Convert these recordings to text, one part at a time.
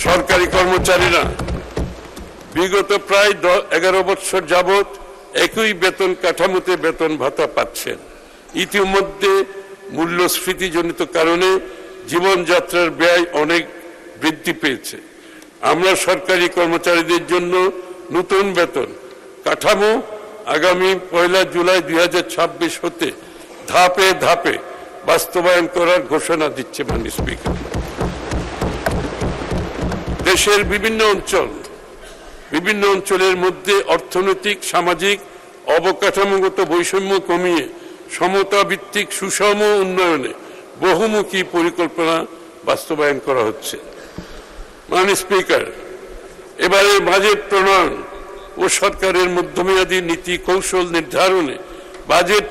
সরকারি কর্মচারীরা বিগত প্রায় 11 বছর যাবৎ একই বেতন কাঠামোতে বেতন ভাতা পাচ্ছেন। ইতিমধ্যে মূল্যস্ফীতিজনিত কারণে জীবনযাত্রার ব্যয় অনেক বৃদ্ধি পেয়েছে। আমরা সরকারি কর্মচারীদের জন্য নতুন বেতন কাঠামো আগামী 1 জুলাই 2026 হতে ধাপে ধাপে বাস্তবায়ন করার ঘোষণা দিচ্ছে মাননীয় স্পিকার। দেশের বিভিন্ন অঞ্চলের মধ্যে অর্থনৈতিক সামাজিক অবকাঠামোগত বৈষম্য কমিয়ে সমতা ভিত্তিক সুষম উন্নয়নে বহুমুখী পরিকল্পনা বাস্তবায়ন করা হচ্ছে। মাননীয় স্পিকার, এবারে বাজেট প্রণয়ন ও সরকারের মধ্যমেয়াদী নীতি কৌশল নির্ধারণে বাজেট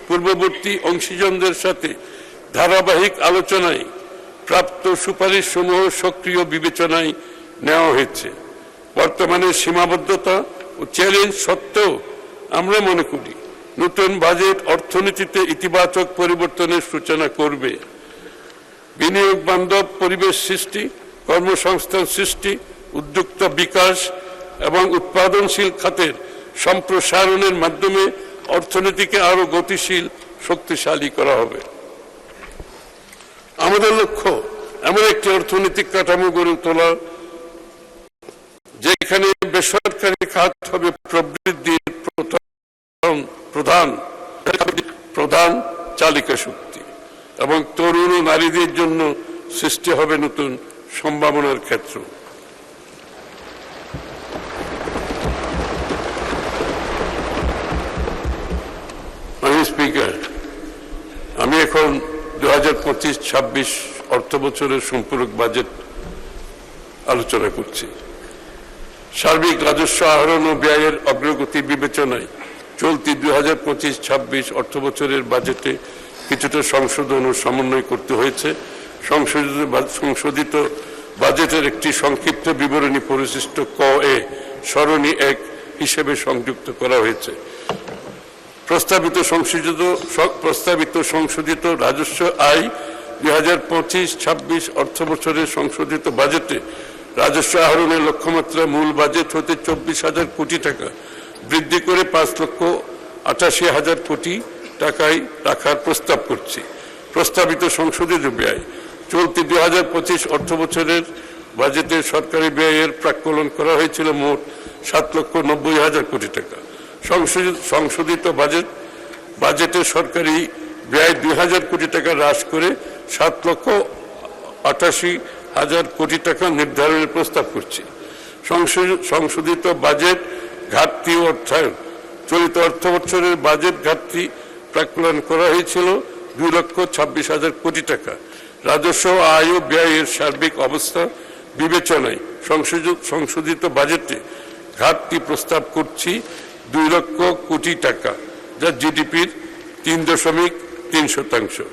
পূর্ববর্তী অংশীজনদের সাথে ধারাবাহিক আলোচনায় প্রাপ্ত সুপারিশ সমূহ সক্রিয় বিবেচনায় নেওয়া হয়েছে। বর্তমানে সীমাবদ্ধতা ও চ্যালেঞ্জ সত্ত্বেও আমরা মনে করি নতুন বাজেট অর্থনীতিতে ইতিবাচক পরিবর্তনের সূচনা করবে। বিনিয়োগ বান্ধব পরিবেশ সৃষ্টি, কর্মসংস্থান সৃষ্টি, উদ্যোক্তা বিকাশ এবং উৎপাদনশীল খাতের সম্প্রসারণের মাধ্যমে অর্থনীতিকে আরো গতিশীল শক্তিশালী করা হবে। আমাদের লক্ষ্য এমন একটি অর্থনৈতিক কাঠামো গড়ে তোলা যেখানে বেসরকারি খাত হবে প্রবৃদ্ধির প্রধান চালিকা শক্তি এবং তরুণ ও নারীদের জন্য সৃষ্টি হবে নতুন সম্ভাবনার ক্ষেত্র। মাননীয় স্পিকার, আমি এখন 2025-26 অর্থ বছরের সম্পূরক বাজেট আলোচনা করছি। সার্বিক রাজস্ব আহরণ ও ব্যয়ের অগ্রগতি বিবেচনায় চলতি 2025-26 অর্থ বছরের বাজেটে কিছুটা সংশোধন ও সমন্বয় করতে হয়েছে। সংশোধিত বাজেটের একটি সংক্ষিপ্ত বিবরণী পরিশিষ্ট ক এ সরণি 1 হিসেবে সংযুক্ত করা হয়েছে। প্রস্তাবিত সংশোধিত রাজস্ব আয় 2025-26 অর্থ বছরের সংশোধিত বাজেটে রাজস্ব আহরণের লক্ষ্যমাত্রা মূল বাজেট হতে 24,000 কোটি টাকা বৃদ্ধি করে 5,88,000 কোটি টাকায় রাখার প্রস্তাব করছি। প্রস্তাবিত সংশোধিত ব্যয় চলতি 2025 অর্থ বছরের বাজেটে সরকারি ব্যয়ের প্রাক্কলন করা হয়েছিল মোট 7,90,000 কোটি টাকা। সংশোধিত বাজেটে সরকারি ব্যয় 2,000 কোটি টাকা হ্রাস করে 7,88,000 কোটি টাকা নির্ধারণের প্রস্তাব করছি। সংশোধিত বাজেট ঘাটতি অর্থায়ন চলিত অর্থ বছরের বাজেট ঘাটতি প্রাক্কলন করা হয়েছিল 2,26,000 কোটি টাকা। রাজস্ব আয় ও ব্যয়ের সার্বিক অবস্থা বিবেচনায় সংশোধিত বাজেটে ঘাটতি প্রস্তাব করছি 2 লক্ষ কোটি টাকা, যা জিডিপির 3.3%।